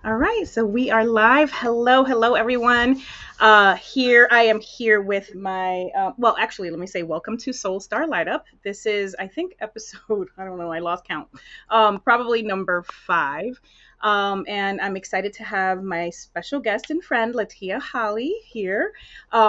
All right, so we are live. Hello, everyone. Here I am here with my. Well, actually, let me say welcome to Soul Star Light Up. This is, I think, episode. I don't know. I lost count. Probably number 5. And I'm excited to have my special guest and friend, LaTia Holley, here.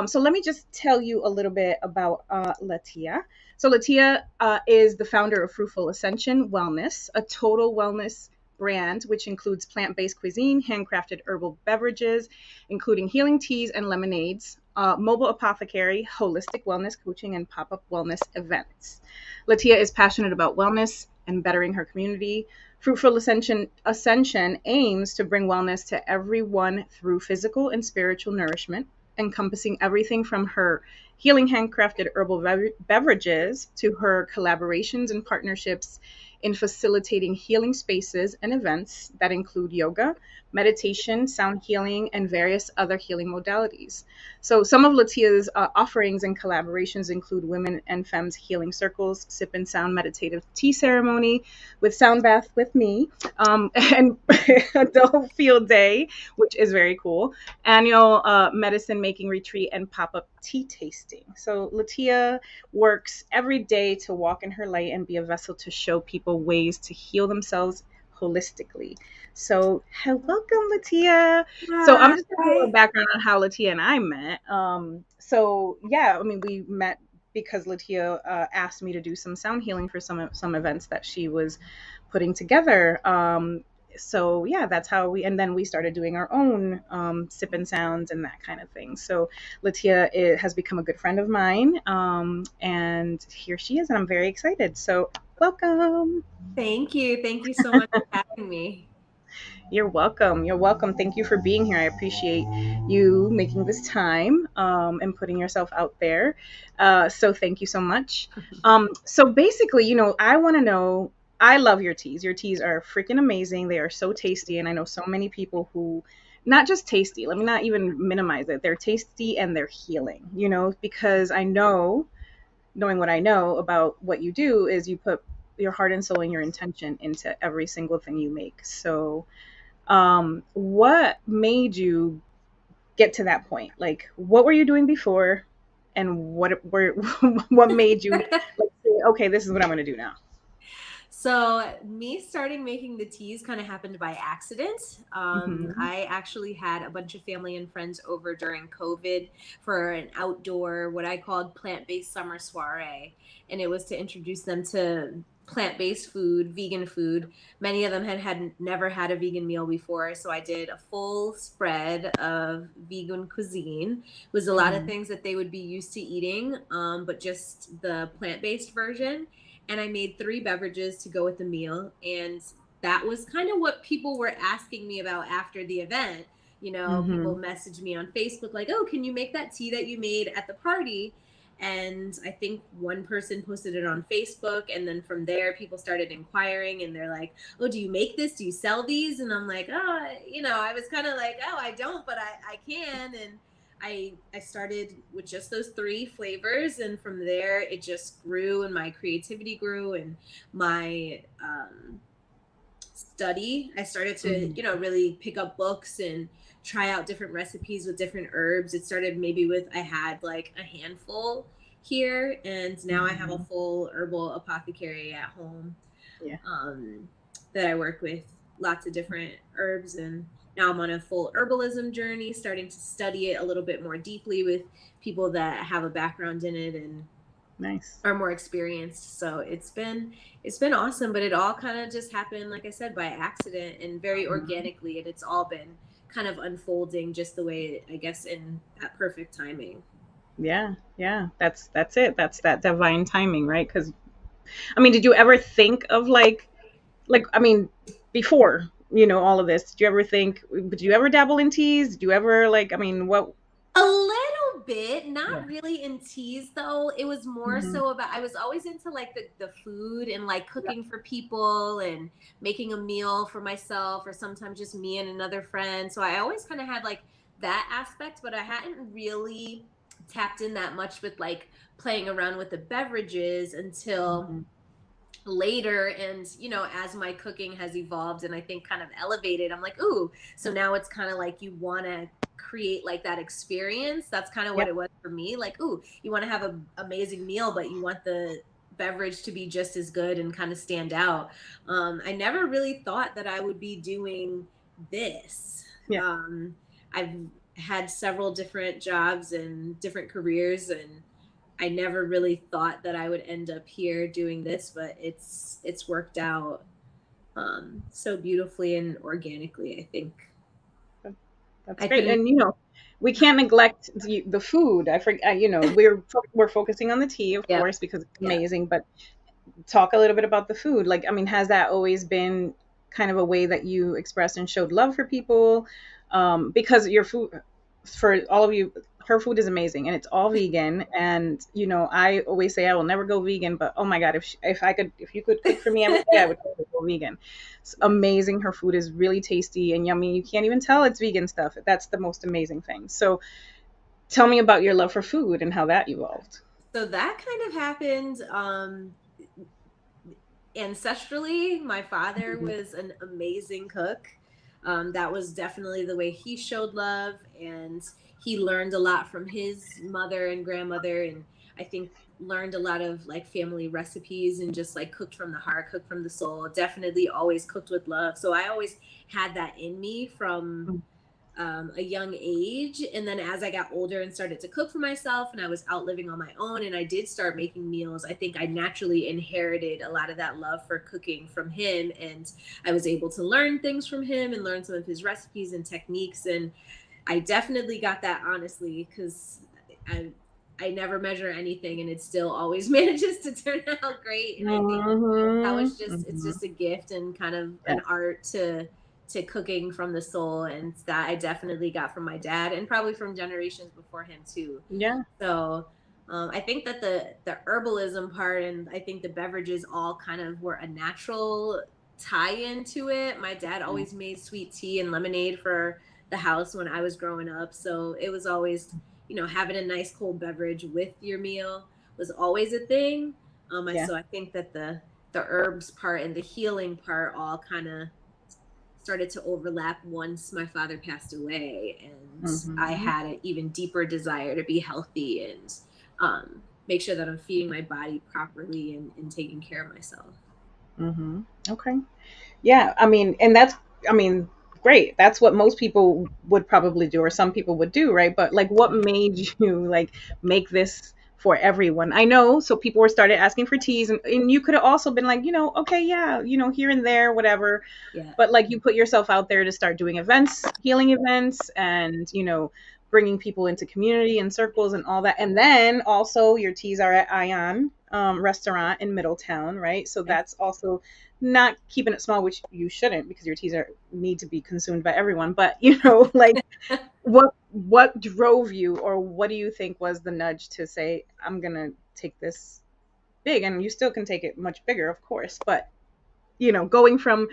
So let me just tell you a little bit about LaTia. So LaTia is the founder of Fruitful Ascension Wellness, a total wellness brand, which includes plant based cuisine, handcrafted herbal beverages, including healing teas and lemonades, mobile apothecary, holistic wellness coaching, and pop up wellness events. LaTia is passionate about wellness and bettering her community. Fruitful Ascension aims to bring wellness to everyone through physical and spiritual nourishment, encompassing everything from her healing handcrafted herbal beverages to her collaborations and partnerships in facilitating healing spaces and events that include yoga, meditation, sound healing, and various other healing modalities. So, some of LaTia's offerings and collaborations include Women and Femmes Healing Circles, Sip and Sound Meditative Tea Ceremony with Sound Bath with me, and Adult Field Day, which is very cool, annual medicine making retreat, and pop up tea tasting. So, LaTia works every day to walk in her light and be a vessel to show people ways to heal themselves holistically. So, welcome, LaTia. So, I'm just going to give a little Hi. background on how LaTia and I met. Yeah, I mean, we met because LaTia asked me to do some sound healing for some events that she was putting together. So yeah, that's how and then we started doing our own sip and sounds and that kind of thing. So LaTia has become a good friend of mine, and here she is, and I'm very excited. So welcome. Thank you. Thank you so much for having me. You're welcome. You're welcome. Thank you for being here. I appreciate you making this time and putting yourself out there. So thank you so much. So basically, I want to know. I love your teas. Your teas are freaking amazing. They are so tasty, and I know so many people who, not just tasty. Let me not even minimize it. They're tasty and they're healing. Because I know, knowing what I know about what you do, is you put your heart and soul and your intention into every single thing you make. So what made you get to that point? Like, what were you doing before, and what made you like say, okay, this is what I'm going to do now? So, me starting making the teas kind of happened by accident. Hmm. I actually had a bunch of family and friends over during COVID for an outdoor, what I called plant-based summer soiree. And it was to introduce them to plant-based food, vegan food. Many of them had never had a vegan meal before, so I did a full spread of vegan cuisine. It was a lot of Hmm. things that they would be used to eating, but just the plant-based version. And I made 3 beverages to go with the meal. And that was kind of what people were asking me about after the event. People Hmm. messaged me on Facebook, like, oh, can you make that tea that you made at the party? And I think one person posted it on Facebook. And then from there, people started inquiring and they're like, oh, do you make this? Do you sell these? And I'm like, oh, I was kind of like, oh, I don't, but I can. And I started with just those 3 flavors, and from there it just grew, and my creativity grew, and my study. I started to Hmm. really pick up books and try out different recipes with different herbs. It started maybe with I had like a handful here, and now I have a Hmm. full herbal apothecary at home, Yeah. um, that I work with lots of different herbs. And now I'm on a full herbalism journey, starting to study it a little bit more deeply with people that have a background in it and Nice. are more experienced. So it's been awesome, but it all kind of just happened, like I said, by accident and very Mhm. organically, and it's all been kind of unfolding just the way, I guess, in that perfect timing. Yeah, yeah, that's it. That's that divine timing, right? Because I mean, did you ever think of like I mean, before all of this, did you ever think? Did you ever dabble in teas? Did you ever like? I mean, what? A little bit, Yeah. not really in teas though. It was more Hmm. so about I was always into like the food and like cooking for people and making a meal for myself or sometimes just me and another friend. So I always kind of had like that aspect, but I hadn't really tapped in that much with like playing around with the beverages until Hmm. later. And as my cooking has evolved and I think kind of elevated, I'm like, ooh, so now it's kind of like you want to create like that experience. That's kind of what Yep. it was for me. Like, ooh, you want to have an amazing meal, but you want the beverage to be just as good and kind of stand out. I never really thought that I would be doing this. Yeah. I've had several different jobs and different careers, and I never really thought that I would end up here doing this, but it's worked out so beautifully and organically, I think. That's I great. couldn't. And we can't neglect the food. I forget, we're focusing on the tea, of Yeah, course, because it's yeah. amazing, but talk a little bit about the food. Like, I mean, has that always been kind of a way that you expressed and showed love for people? Because your food, for all of you, her food is amazing and it's all vegan. And I always say I will never go vegan, but oh my God, if you could cook for me every day, I would totally go vegan. It's amazing. Her food is really tasty and yummy. You can't even tell it's vegan stuff. That's the most amazing thing. So tell me about your love for food and how that evolved. So that kind of happened ancestrally. My father Mhm. was an amazing cook. That was definitely the way he showed love, and he learned a lot from his mother and grandmother, and I think learned a lot of like family recipes and just like cooked from the heart, cooked from the soul. Definitely always cooked with love. So I always had that in me from a young age. And then as I got older and started to cook for myself and I was out living on my own and I did start making meals, I think I naturally inherited a lot of that love for cooking from him. And I was able to learn things from him and learn some of his recipes and techniques. And I definitely got that honestly, because I I never measure anything and it still always manages to turn out great. And I think that Mhm. was just it's Mhm. just a gift and kind of Yeah. an art to cooking from the soul, and that I definitely got from my dad and probably from generations before him too. Yeah. So I think that the herbalism part and I think the beverages all kind of were a natural tie into it. My dad always made sweet tea and lemonade for the house when I was growing up, so it was always having a nice cold beverage with your meal was always a thing. Yeah. So I think that the herbs part and the healing part all kind of started to overlap once my father passed away, and I Mhm. had an even deeper desire to be healthy and make sure that I'm feeding my body properly and taking care of myself. Mhm. Okay. Yeah, I mean, great. That's what most people would probably do, or some people would do, right? But like, what made you like make this for everyone? I know, so people were started asking for teas, and you could have also been like, okay, yeah, here and there, whatever. Yeah. But like, you put yourself out there to start doing events, healing events, and bringing people into community and circles and all that. And then also, your teas are at Ion restaurant in Middletown, right? So Yes. that's also not keeping it small, which you shouldn't, because your teas need to be consumed by everyone. But like, what drove you, or what do you think was the nudge to say, I'm gonna take this big? And you still can take it much bigger, of course, but going from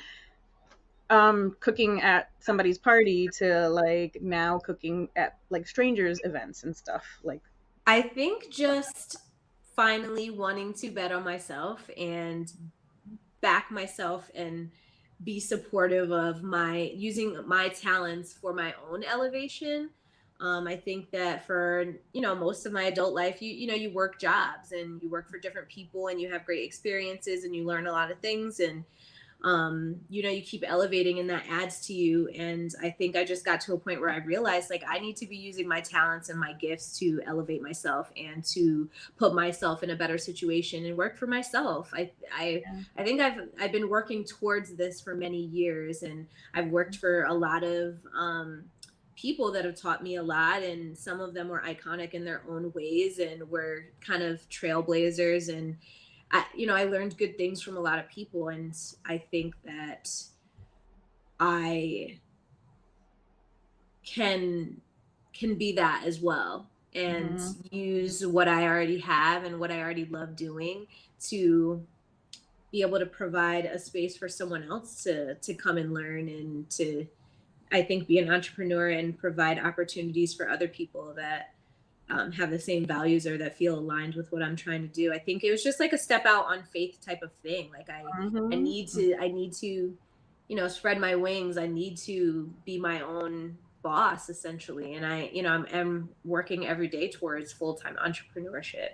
cooking at somebody's party to like now cooking at like strangers events and stuff, like. I think just finally wanting to bet on myself and back myself and be supportive of my using my talents for my own elevation. I think that for most of my adult life, you work jobs and you work for different people and you have great experiences and you learn a lot of things, and you keep elevating and that adds to you. And I think I just got to a point where I realized like I need to be using my talents and my gifts to elevate myself and to put myself in a better situation and work for myself. I think I've been working towards this for many years, and I've worked for a lot of people that have taught me a lot, and some of them were iconic in their own ways and were kind of trailblazers. And I learned good things from a lot of people, and I think that I can can be that as well and Mhm. use what I already have and what I already love doing to be able to provide a space for someone else to come and learn and to I think be an entrepreneur and provide opportunities for other people that have the same values or that feel aligned with what I'm trying to do. I think it was just like a step out on faith type of thing. Like Mhm. I need to, spread my wings. I need to be my own boss essentially. And I'm working every day towards full-time entrepreneurship.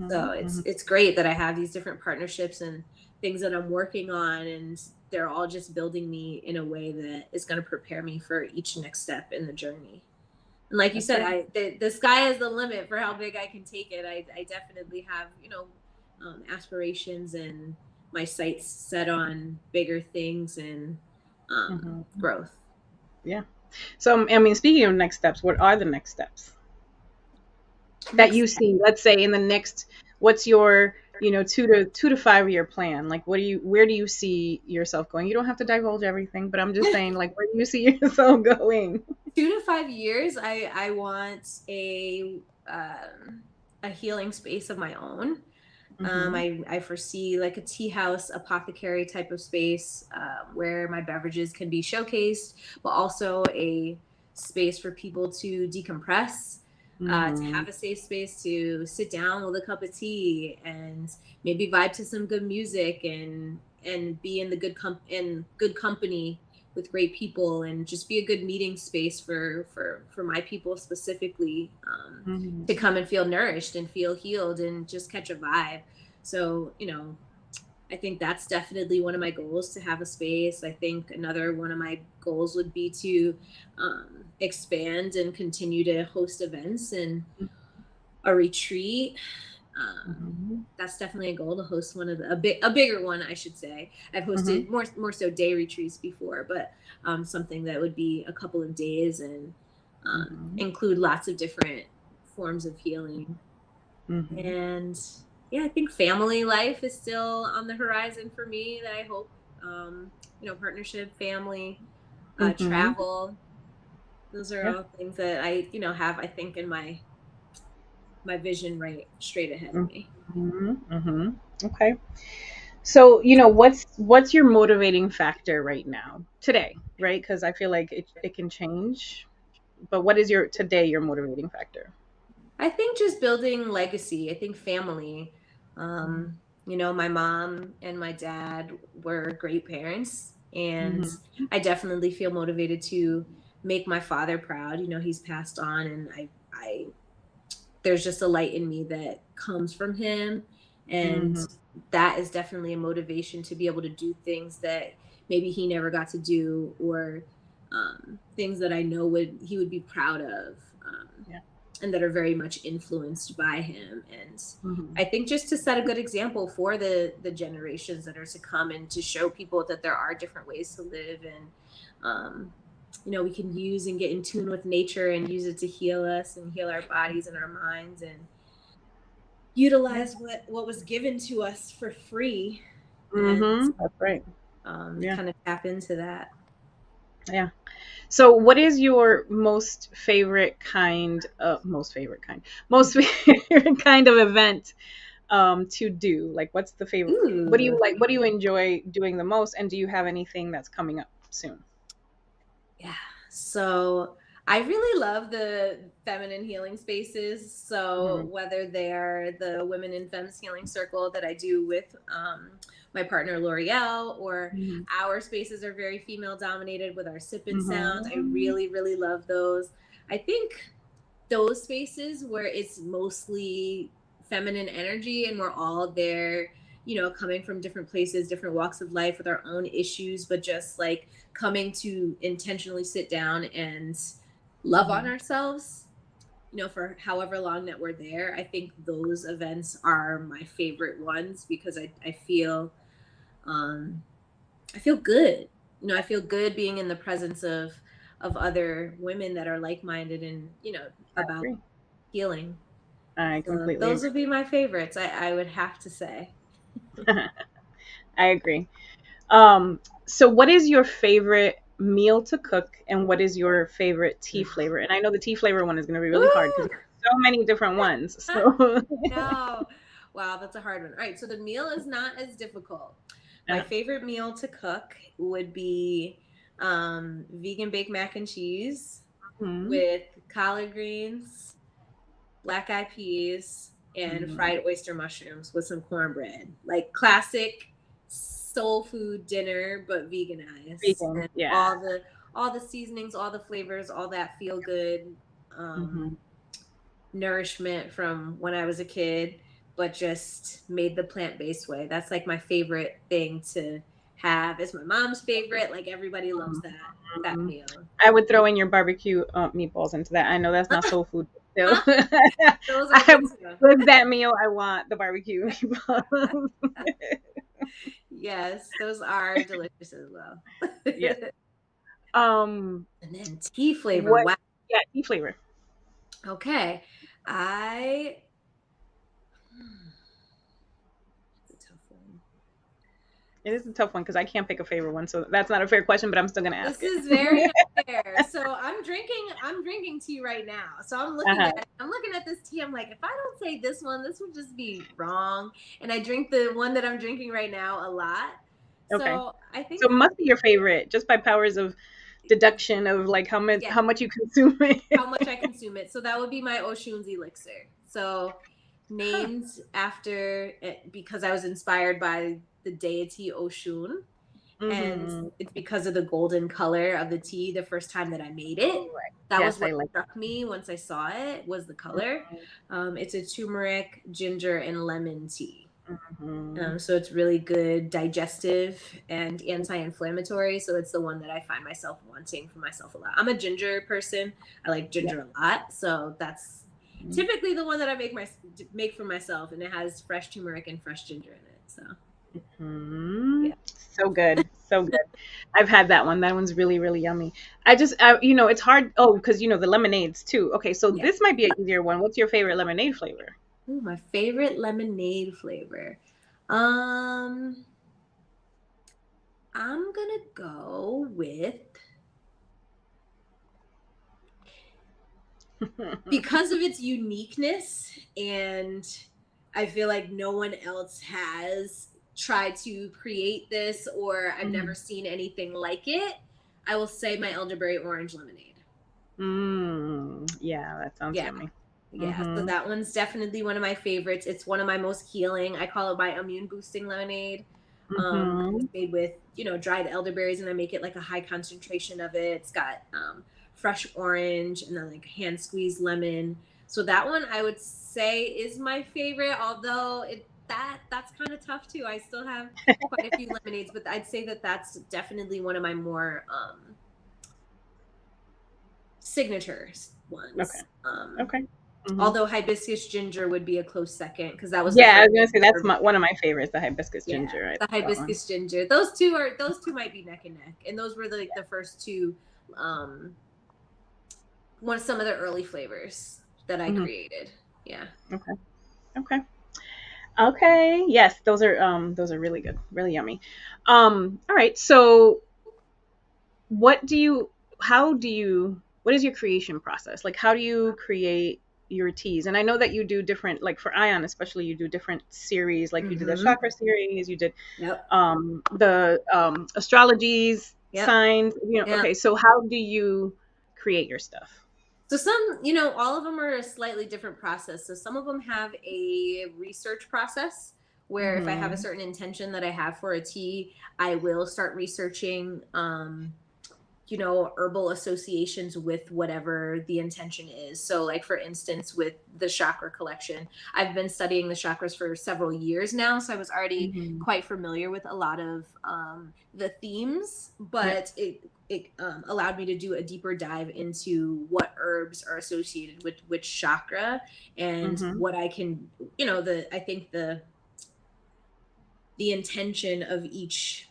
So Mhm. Mhm. it's great that I have these different partnerships and things that I'm working on, and they're all just building me in a way that is going to prepare me for each next step in the journey. And like you That's said, right. the sky is the limit for how big I can take it. I definitely have, aspirations and my sights set on bigger things and Mhm. growth. Yeah. So, I mean, speaking of next steps, what are the next steps that Next you step. see? Let's say in the next, what's your, 2 to 5 year plan? Like, where do you see yourself going? You don't have to divulge everything, but I'm just saying, like, where do you see yourself going? 2 to 5 years, I want a healing space of my own. Mm-hmm. I foresee like a tea house apothecary type of space where my beverages can be showcased, but also a space for people to decompress, to Mm-hmm. have a safe space to sit down with a cup of tea and maybe vibe to some good music and be in the in good company with great people and just be a good meeting space for my people specifically, to Mm-hmm. come and feel nourished and feel healed and just catch a vibe. So, I think that's definitely one of my goals, to have a space. I think another one of my goals would be to expand and continue to host events and a retreat. Mm-hmm. That's definitely a goal, to host one of a bigger one, I should say. I've Mm-hmm. hosted more so day retreats before, but something that would be a couple of days and Mm-hmm. include lots of different forms of healing. Mm-hmm. And yeah, I think family life is still on the horizon for me, that I hope, partnership, family, Mm-hmm. travel. Those are Yeah. all things that I, have, I think, in my vision right straight ahead of me. Mm-hmm. Mm-hmm. Okay. So, what's your motivating factor right now, today, right? Because I feel like it can change. But what is your motivating factor? I think just building legacy. I think family. My mom and my dad were great parents, and Mm-hmm. I definitely feel motivated to make my father proud. He's passed on, and I there's just a light in me that comes from him, and Mm-hmm. that is definitely a motivation to be able to do things that maybe he never got to do, or things that I know would he would be proud of, Yeah. and that are very much influenced by him. And Mm-hmm. I think just to set a good example for the generations that are to come, and to show people that there are different ways to live, and um, we can use and get in tune with nature and use it to heal us and heal our bodies and our minds, and Yeah. utilize what was given to us for free, and Mm-hmm. That's right. Yeah. kind of tap into that. Yeah. So, what is your most favorite kind of event to do? Like, what's the favorite? What do you Ooh, like? What do you enjoy doing the most? And do you have anything that's coming up soon? yeah. So I really love the feminine healing spaces. So Mm-hmm. whether they're the Women in Femmes Healing Circle that I do with my partner L'Oreal, or Mm-hmm. our spaces are very female dominated with our sip and sound. I Mm-hmm. really, really love those. I think those spaces where it's mostly feminine energy and we're all there, coming from different places, different walks of life with our own issues, but just like coming to intentionally sit down and love on Mm-hmm. ourselves, for however long that we're there. I think those events are my favorite ones, because um I feel good. I feel good being in the presence of other women that are like-minded and, I about agree. healing. I So completely those agree. would be my favorites, I would have to say. I agree. So what is your favorite meal to cook, and what is your favorite tea flavor? And I know the tea flavor one is going to be really hard because Ooh! you have so many different ones. So No. Wow, that's a hard one. All right, so the meal is not as difficult. My yeah. favorite meal to cook would be vegan baked mac and cheese Mhm. with collard greens, black eyed peas, and fried oyster mushrooms with some cornbread. Like classic soul food dinner, but veganized. Vegan, And yeah. all the seasonings, all the flavors, all that feel good nourishment from when I was a kid, but just made the plant-based way. That's like my favorite thing to have. It's my mom's favorite. Like everybody loves that Mhm. meal. I would throw in your barbecue meatballs into that. I know that's not soul food, but still. Those are I, good too. with that meal, I want the barbecue meatballs. Yes, those are delicious as well. Yes. Um, And then tea flavor. what? Wow. Yeah, tea flavor. Okay. I That's a tough one. It is a tough one because I can't pick a favorite one, so that's not a fair question. But I'm still gonna ask This it. is very unfair. So I'm drinking tea right now. So Uh-huh. I'm looking at this tea. I'm like, if I don't say this one, this would just be wrong. And I drink the one that I'm drinking right now a lot. Okay. So I think So it must be your favorite, just by powers of deduction of like yeah, how much you consume how it. much I consume it. So that would be my Oshun's elixir. So Huh. named after it because I was inspired by the deity Oshun. And Mm-hmm. it's because of the golden color of the tea the first time that I made it. Oh, right. That was Yes, what I like struck me once I saw it was the color. that. It's a turmeric, ginger, and lemon tea. Mm-hmm. So it's really good digestive and anti-inflammatory. So it's the one that I find myself wanting for myself a lot. I'm a ginger person. I like Yeah. ginger a lot. So that's typically the one that I make for myself, and it has fresh turmeric and fresh ginger in it. So Hmm. yeah. So good. So good. I've had that one. That one's really, really yummy. It's hard. Oh, because, the lemonades too. Okay, so Yeah. this might be an easier one. What's your favorite lemonade flavor? Ooh, my favorite lemonade flavor. Um, I'm gonna go with because of its uniqueness, and I feel like no one else has tried to create this, or I've never seen anything like it. I will say my elderberry orange lemonade. Yeah, that sounds Yeah. yummy. Yeah, so Mm-hmm. that one's definitely one of my favorites. It's one of my most healing. I call it my immune boosting lemonade. Mm-hmm. It's made with, dried elderberries, and I make it like a high concentration of it. It's got fresh orange and then like hand squeezed lemon. So that one I would say is my favorite, although that's kind of tough too. I still have quite a few lemonades, but I'd say that that's definitely one of my more signatures Okay. ones. Okay. Hmm. Although hibiscus ginger would be a close second because that was the Yeah, I first was gonna say that's herb. one of my favorites, the hibiscus Yeah, ginger. I the like that one. hibiscus ginger. Those two might be neck and neck, and those were like the first two, um, one some of the early flavors that I Hmm. created. Yeah. Okay. Okay. Okay. Yes, those are really good, really yummy. All right. So what do you how do you what is your creation process? Like how do you create your teas? And I know that you do different, like for Ion especially, you do different series, like you did the Mm-hmm. chakra series, you did Yep. the astrologies, Yep. signs, Yep. okay, so how do you create your stuff? So some, all of them are a slightly different process. So some of them have a research process where if I have a Mm-hmm. certain intention that I have for a tea, I will start researching herbal associations with whatever the intention is. So, like for instance, with the chakra collection, I've been studying the chakras for several years now. So I was already Mm-hmm. quite familiar with a lot of the themes, Yep. but it allowed me to do a deeper dive into what herbs are associated with which chakra and Mm-hmm. what I can, I think the intention of each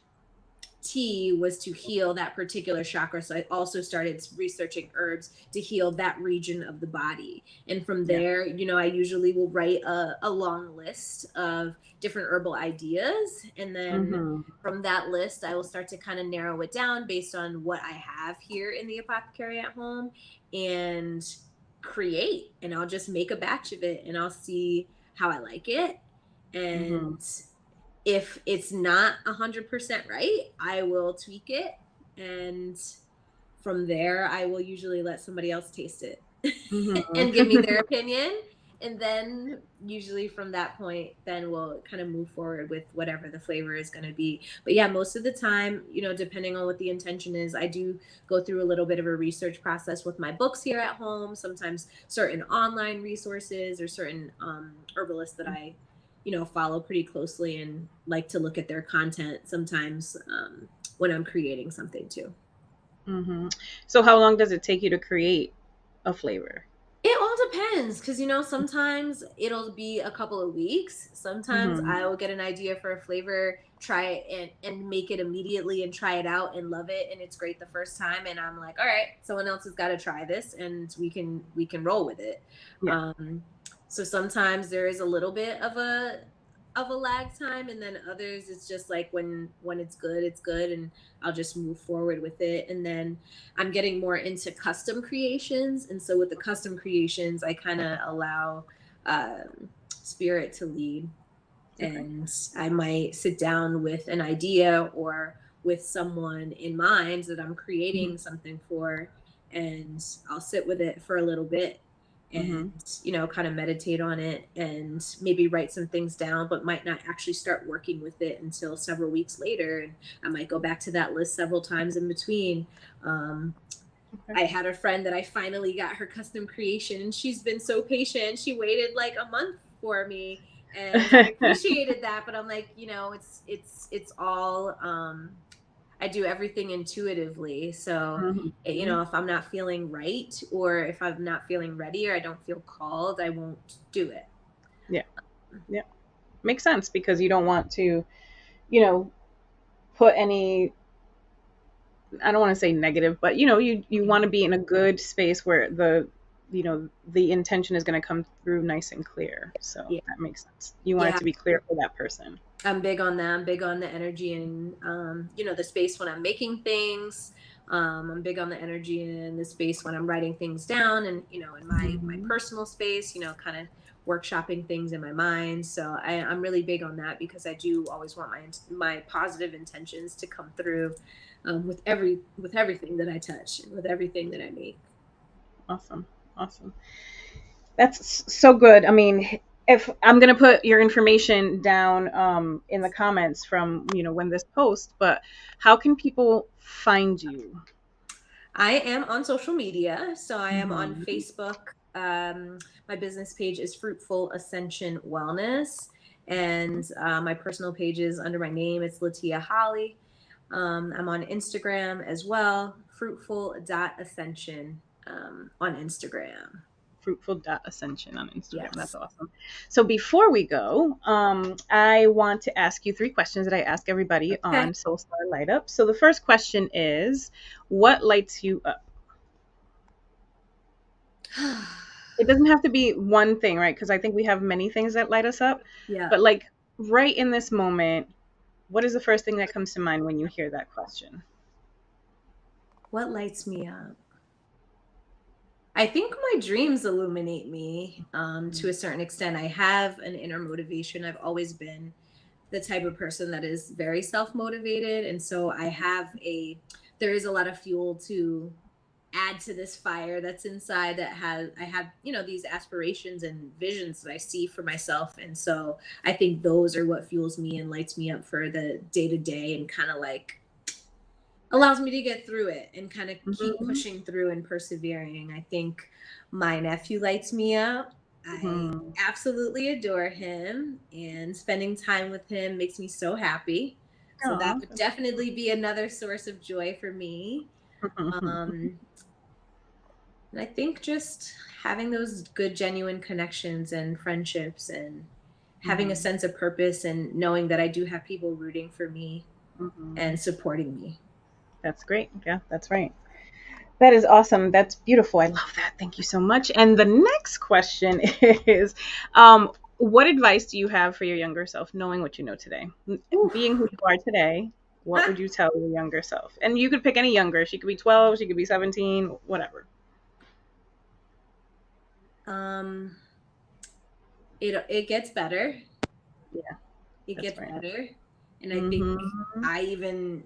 tea was to heal that particular chakra. So I also started researching herbs to heal that region of the body. And from Yeah. there, I usually will write a long list of different herbal ideas. And then Mm-hmm. from that list, I will start to kind of narrow it down based on what I have here in the apothecary at home and create. And I'll just make a batch of it and I'll see how I like it. Mm-hmm. And if it's not 100% right, I will tweak it. And from there, I will usually let somebody else taste it and give me Mm-hmm. their opinion. And then usually from that point, then we'll kind of move forward with whatever the flavor is going to be. But yeah, most of the time, depending on what the intention is, I do go through a little bit of a research process with my books here at home, sometimes certain online resources or certain herbalists that I follow pretty closely and like to look at their content sometimes when I'm creating something too. Mm-hmm. So how long does it take you to create a flavor? It all depends because, sometimes it'll be a couple of weeks. Sometimes Mm-hmm. I will get an idea for a flavor, try it and make it immediately and try it out and love it. And it's great the first time. And I'm like, all right, someone else has got to try this and we can roll with it. Yeah. So sometimes there is a little bit of a lag time, and then others it's just like when it's good and I'll just move forward with it. And then I'm getting more into custom creations, and so with the custom creations I kind of allow spirit to lead, Okay. and I might sit down with an idea or with someone in mind that I'm Mm-hmm. creating something for, and I'll sit with it for a little bit and Mm-hmm. kind of meditate on it and maybe write some things down, but might not actually start working with it until several weeks later. And I might go back to that list several times in between. um, Okay. I had a friend that I finally got her custom creation, and she's been so patient. She waited like a month for me, and I appreciated that. But I'm like, it's all I do everything intuitively. So, Mm-hmm. if I'm not feeling right or if I'm not feeling ready or I don't feel called, I won't do it. Yeah. Yeah. Makes sense because you don't want to, you know, put any, I don't want to say negative, but you want to be in a good space where the intention is going to come through nice and clear. So Yeah. that makes sense. You want it Yeah. to be clear for that person. I'm big on that. I'm big on the energy and the space when I'm making things. I'm big on the energy and the space when I'm writing things down, and in my Mm-hmm. personal space, kind of workshopping things in my mind. So I'm really big on that because I do always want my positive intentions to come through with everything that I touch and with everything that I make. Awesome. Awesome. That's so good. I mean, if I'm gonna put your information down in the comments from when this post, but how can people find you? I am on social media. So I am on Mm-hmm. Facebook. My business page is Fruitful Ascension Wellness. And my personal page is under my name. It's LaTia Holley. I'm on Instagram as well, fruitful.ascension on Instagram. Fruitful Ascension on Instagram. That's Yes. awesome. So before we go, I want to ask you three questions that I ask everybody Okay. on Soul Star Light Up. So the first question is, what lights you up? It doesn't have to be one thing, right? Because I think we have many things that light us up. Yeah. But like right in this moment, what is the first thing that comes to mind when you hear that question? What lights me up? I think my dreams illuminate me to a certain extent. I have an inner motivation. I've always been the type of person that is very self-motivated, and so there is a lot of fuel to add to this fire that's inside that has I have these aspirations and visions that I see for myself. And so I think those are what fuels me and lights me up for the day to day, and kind of like allows me to get through it and kind of keep Mm-hmm. pushing through and persevering. I think my nephew lights me up. I Mm-hmm. absolutely adore him, and spending time with him makes me so happy. So that Oh, would definitely be another source of joy for me. Um, and I think just having those good, genuine connections and friendships and having a mm-hmm. sense of purpose and knowing that I do have people rooting for me Mm-hmm. and supporting me. That's great. Yeah, that's right. That is awesome. That's beautiful. I love that. Thank you so much. And the next question is, what advice do you have for your younger self, knowing what you know today? Being who you are today, what would you tell your younger self? And you could pick any younger. She could be 12, she could be 17, whatever. um, it gets better. Yeah, It that's gets right. better. And I think Mm-hmm. I even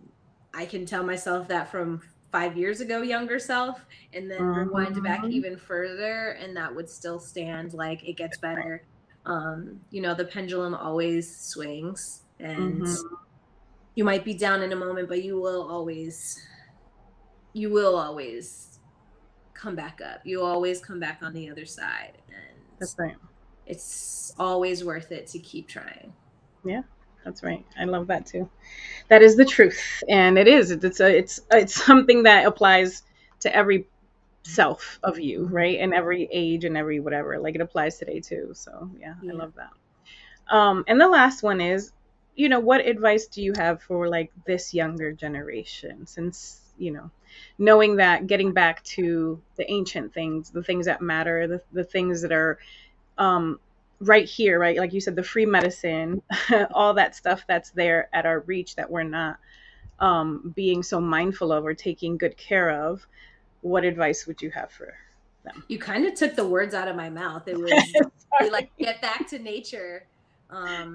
I can tell myself that from 5 years ago younger self, and then rewind back Mhm. even further, and that would still stand. Like, it gets better. You know, the pendulum always swings, and Mhm. you might be down in a moment, but you will always come back up. You always come back on the other side, and That's right. it's always worth it to keep trying. Yeah, that's right. I love that too. That is the truth, and it is. It's something that applies to every self of you, right? And every age and every whatever. Like it applies today too. So yeah, I Yeah. love that. And the last one is, what advice do you have for like this younger generation? Since, knowing that getting back to the ancient things, the things that matter, the things that are um, right here, right? Like you said, the free medicine, all that stuff that's there at our reach that we're not being so mindful of or taking good care of. What advice would you have for them? You kind of took the words out of my mouth. It was really like, Sorry. get back to nature.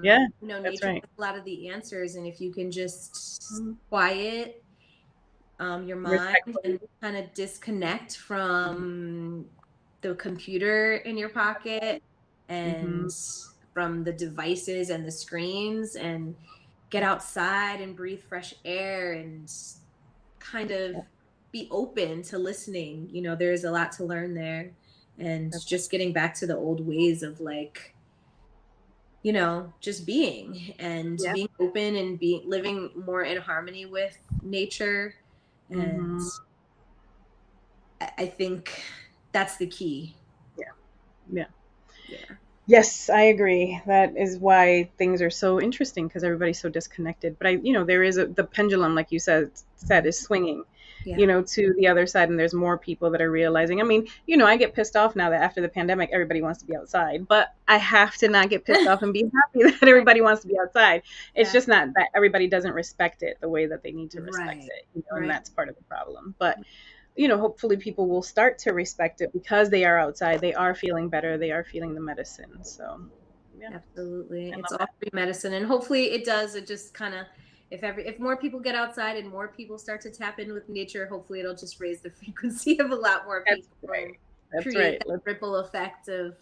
Yeah, that's Nature right. has a lot of the answers, and if you can just Mhm. quiet your mind Respectfully. and kind of disconnect from the computer in your pocket Hmm. and from the devices and the screens, and get outside and breathe fresh air and kind of Yeah, be open to listening. There's a lot to learn there, and that's just getting back to the old ways of, like, just being and yeah. being open and living more in harmony with nature. And Hmm. I think that's the key. Yeah, yeah. Yeah. Yes, I agree. That is why things are so interesting because everybody's so disconnected. But there is the pendulum, like you said is swinging, Yeah. to the other side, and there's more people that are realizing. I mean, I get pissed off now that after the pandemic, everybody wants to be outside, but I have to not get pissed off and be happy that Right. everybody wants to be outside. It's Yeah. just not that everybody doesn't respect it the way that they need to respect Right. it, and Right. that's part of the problem. But hopefully people will start to respect it because they are outside, they are feeling better, they are feeling the medicine. So, yeah, Absolutely. I It's love all that. free medicine, and hopefully it does. It just kind of, if more people get outside and more people start to tap in with nature, hopefully it'll just raise the frequency of a lot more That's people and right. That's create right. that ripple effect of,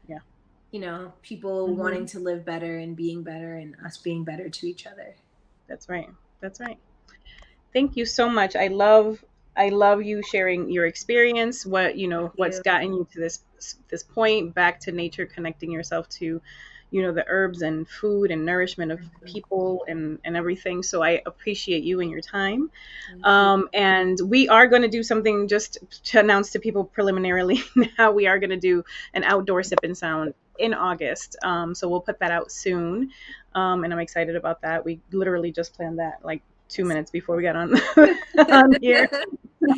Yeah. people wanting Hmm. to live better and being better and us being better to each other. That's right. That's right. Thank you so much. I love you sharing your experience, Thank what's you. gotten you to this point, back to nature, connecting yourself to, the herbs and food and nourishment of Mhm. people and everything. So I appreciate you and your time. Thank you. And we are going to do something just to announce to people preliminarily. Now we are going to do an outdoor sip and sound in August. So we'll put that out soon. And I'm excited about that. We literally just planned that like 2 minutes before we got on on here.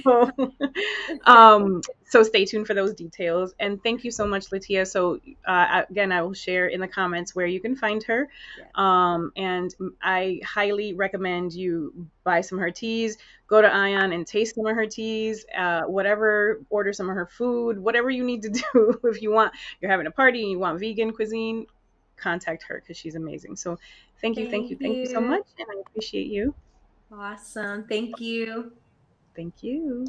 So, so stay tuned for those details. And thank you so much, LaTia. So again, I will share in the comments where you can find her. Yeah. And I highly recommend you buy some of her teas, go to Ion and taste some of her teas, whatever, order some of her food, whatever you need to do. If you're having a party and you want vegan cuisine, contact her because she's amazing. So thank you, thank you, Thank thank you so you. much. And I appreciate you. Awesome. Thank you. Thank you.